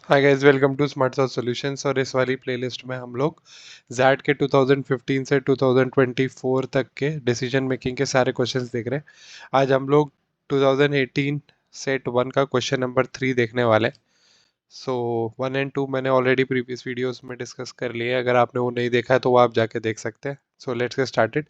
Hi guys, welcome to Smart Solve Solutions. और इस वाली प्लेलिस्ट में हम लोग जैड के 2015 से 2024 तक के डिसीजन मेकिंग के सारे क्वेश्चंस देख रहे हैं। आज हम लोग 2018 सेट 1 का क्वेश्चन नंबर 3 देखने वाले हैं। सो 1 एंड 2 मैंने ऑलरेडी प्रीवियस वीडियोस में डिस्कस कर लिए हैं। अगर आपने वो नहीं देखा है तो वो आप जाके देख सकते हैं। So let's get started.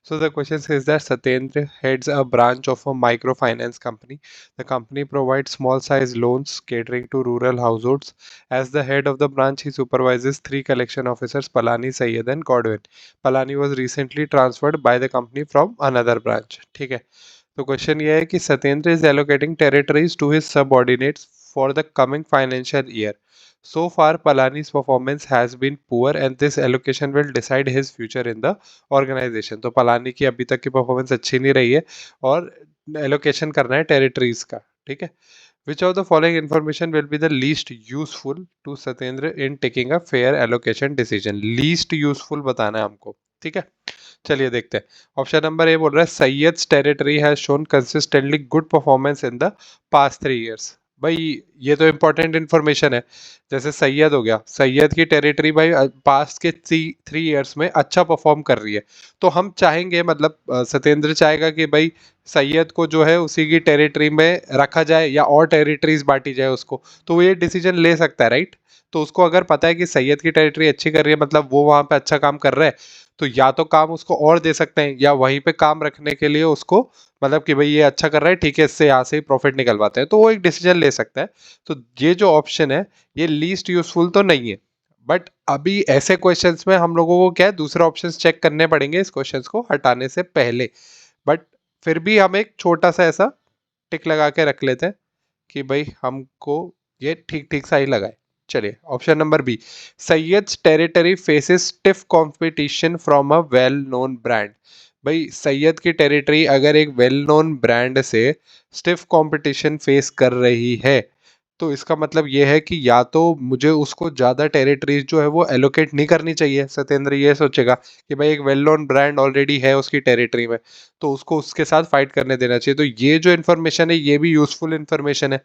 So the question says that Satyendra heads a branch of a microfinance company. The company provides small size loans catering to rural households. As the head of the branch, he supervises three collection officers, Palani, Syed and Godwin. Palani was recently transferred by the company from another branch. ठीक है, तो question ये है कि Satyendra is allocating territories to his subordinates for the coming financial year. So far, Palani's performance has been poor, and this allocation will decide his future in the organization. तो पलानी की अभी तक की परफॉर्मेंस अच्छी नहीं रही है और एलोकेशन करना है टेरिटरीज का. ठीक है. Which of the following information will be the least useful to Satyendra in taking a fair allocation decision? Least useful बताना है हमको. ठीक है, चलिए देखते हैं. ऑप्शन नंबर ए बोल रहा है Syed territory has shown consistently good performance in the past 3 years. भाई ये तो इंपॉर्टेंट इन्फॉर्मेशन है. जैसे सैयद हो गया, सैयद की टेरिटरी भाई पास्ट के 3 इयर्स में अच्छा परफॉर्म कर रही है. तो हम चाहेंगे, मतलब सत्येंद्र चाहेगा कि भाई सैयद को जो है उसी की टेरिटरी में रखा जाए या और टेरिटरीज बांटी जाए उसको. तो वो ये डिसीजन ले सकता है, राइट. तो उसको अगर पता है कि सैयद की टेरिटरी अच्छी कर रही है, मतलब वो वहां पे अच्छा काम कर रहा है, तो या तो काम उसको और दे सकते हैं या वहीं पे काम रखने के लिए उसको, मतलब कि भाई ये अच्छा कर रहा है, ठीक है, इससे यहाँ से प्रॉफिट निकलवाते हैं, तो वो एक डिसीजन ले सकता है. तो ये जो ऑप्शन है ये लीस्ट यूजफुल तो नहीं है. बट अभी ऐसे क्वेश्चंस में हम लोगों को क्या है, दूसरे ऑप्शंस चेक करने पड़ेंगे इस क्वेश्चंस को हटाने से पहले. बट फिर भी हम एक छोटा सा ऐसा टिक लगा के रख लेते हैं कि भाई हमको ये ठीक ठीक सा ही लगा है. चलिए, option number B. Syed's territory faces stiff competition from a well known brand. भाई सैयद की टेरिटरी अगर एक वेल नोन ब्रांड से स्टिफ कंपटीशन फेस कर रही है, तो इसका मतलब ये है कि या तो मुझे उसको ज़्यादा टेरिटरीज जो है वो एलोकेट नहीं करनी चाहिए. सत्येंद्र ये सोचेगा कि भाई एक वेल नोन ब्रांड ऑलरेडी है उसकी टेरिटरी में, तो उसको उसके साथ फाइट करने देना चाहिए. तो ये जो इन्फॉर्मेशन है ये भी यूजफुल इन्फॉर्मेशन है.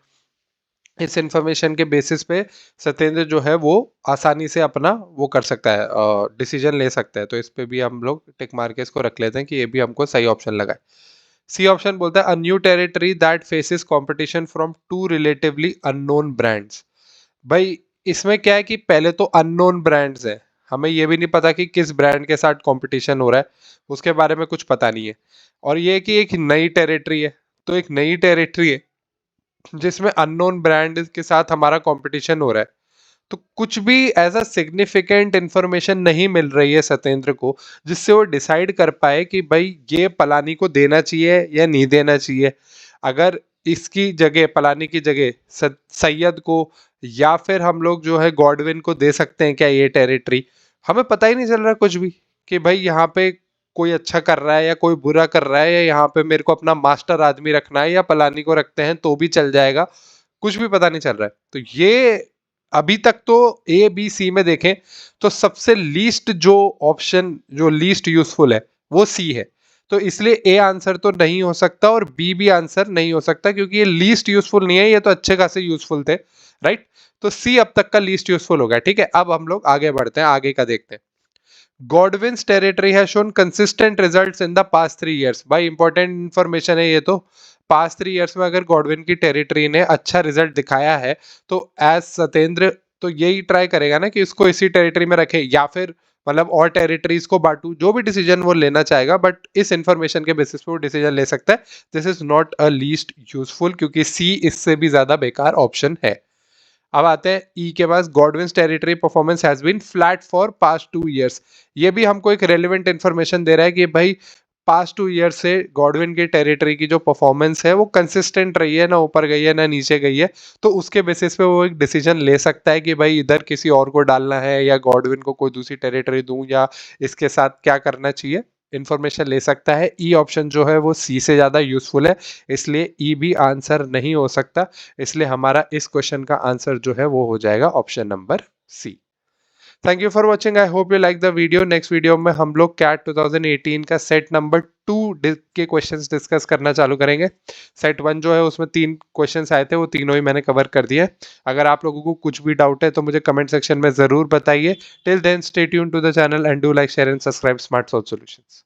इस इंफॉर्मेशन के बेसिस पे सत्येंद्र जो है वो आसानी से अपना वो कर सकता है, डिसीजन ले सकता है. तो इस पे भी हम लोग टिक मार के इसको रख लेते हैं कि ये भी हमको सही ऑप्शन लगा है. सी ऑप्शन बोलता है a new territory that faces competition from two relatively unknown brands. भाई इसमें क्या है कि पहले तो अननोन ब्रांड्स है, हमें ये भी नहीं पता कि किस ब्रांड के साथ कंपटीशन हो रहा है, उसके बारे में कुछ पता नहीं है. और ये कि एक नई टेरिटरी है, तो एक नई टेरिटरी है जिसमें अननोन ब्रांड के साथ हमारा कंपटीशन हो रहा है. तो कुछ भी ऐसा सिग्निफिकेंट इंफॉर्मेशन नहीं मिल रही है सत्येंद्र को जिससे वो डिसाइड कर पाए कि भाई ये पलानी को देना चाहिए या नहीं देना चाहिए. अगर इसकी जगह, पलानी की जगह सैयद को या फिर हम लोग जो है गॉडविन को दे सकते हैं क्या ये टेरिटरी, हमें पता ही नहीं चल रहा कुछ भी कि भाई यहाँ पे कोई अच्छा कर रहा है या कोई बुरा कर रहा है, या यहाँ पे मेरे को अपना मास्टर आदमी रखना है या पलानी को रखते हैं तो भी चल जाएगा. कुछ भी पता नहीं चल रहा है. तो ये अभी तक तो ए बी सी में देखें तो सबसे लीस्ट जो ऑप्शन, जो लीस्ट यूजफुल है वो सी है. तो इसलिए ए आंसर तो नहीं हो सकता और बी भी आंसर नहीं हो सकता, क्योंकि ये लीस्ट यूजफुल नहीं है, ये तो अच्छे खासे यूजफुल थे, राइट. तो सी अब तक का लीस्ट यूजफुल हो गया. ठीक है, अब हम लोग आगे बढ़ते हैं, आगे का देखते हैं. Godwin's territory has shown consistent results in the past 3 years. भाई इंपॉर्टेंट इंफॉर्मेशन है ये तो. पास्ट 3 इयर्स में अगर गॉडविन की टेरिटरी ने अच्छा रिजल्ट दिखाया है, तो एज सत्येंद्र तो यही ट्राई करेगा ना कि इसको इसी टेरिटरी में रखे या फिर मतलब और टेरिटरीज को बांटू, जो भी डिसीजन वो लेना चाहेगा. बट इस इंफॉर्मेशन के बेसिस पे वो डिसीजन ले सकता है. This is not a least useful, क्योंकि सी इससे भी ज्यादा बेकार ऑप्शन है. अब आते हैं ई के पास. Godwin's territory performance has been flat for past 2 years. ये भी हमको एक रेलिवेंट इन्फॉर्मेशन दे रहा है कि भाई पास्ट 2 इयर्स से गॉडविन की टेरिटरी की जो परफॉर्मेंस है वो कंसिस्टेंट रही है, ना ऊपर गई है ना नीचे गई है. तो उसके बेसिस पे वो एक डिसीजन ले सकता है कि भाई इधर किसी और को डालना है या गॉडविन को कोई दूसरी टेरिटरी दूं या इसके साथ क्या करना चाहिए, इंफॉर्मेशन ले सकता है. ई ऑप्शन जो है वो सी से ज्यादा यूजफुल है, इसलिए ई भी आंसर नहीं हो सकता. इसलिए हमारा इस क्वेश्चन का आंसर जो है वो हो जाएगा option number C. Thank you for watching. I hope you like the video. Next video में हम लोग कैट 2018 का सेट नंबर 2 के क्वेश्चंस डिस्कस करना चालू करेंगे। सेट 1 जो है उसमें 3 क्वेश्चंस आए थे, वो तीनों ही मैंने कवर कर दिए। अगर आप लोगों को कुछ भी डाउट है तो मुझे कमेंट सेक्शन में ज़रूर बताइए। Till then stay tune to the channel and do like share and subscribe Smart Solve solutions.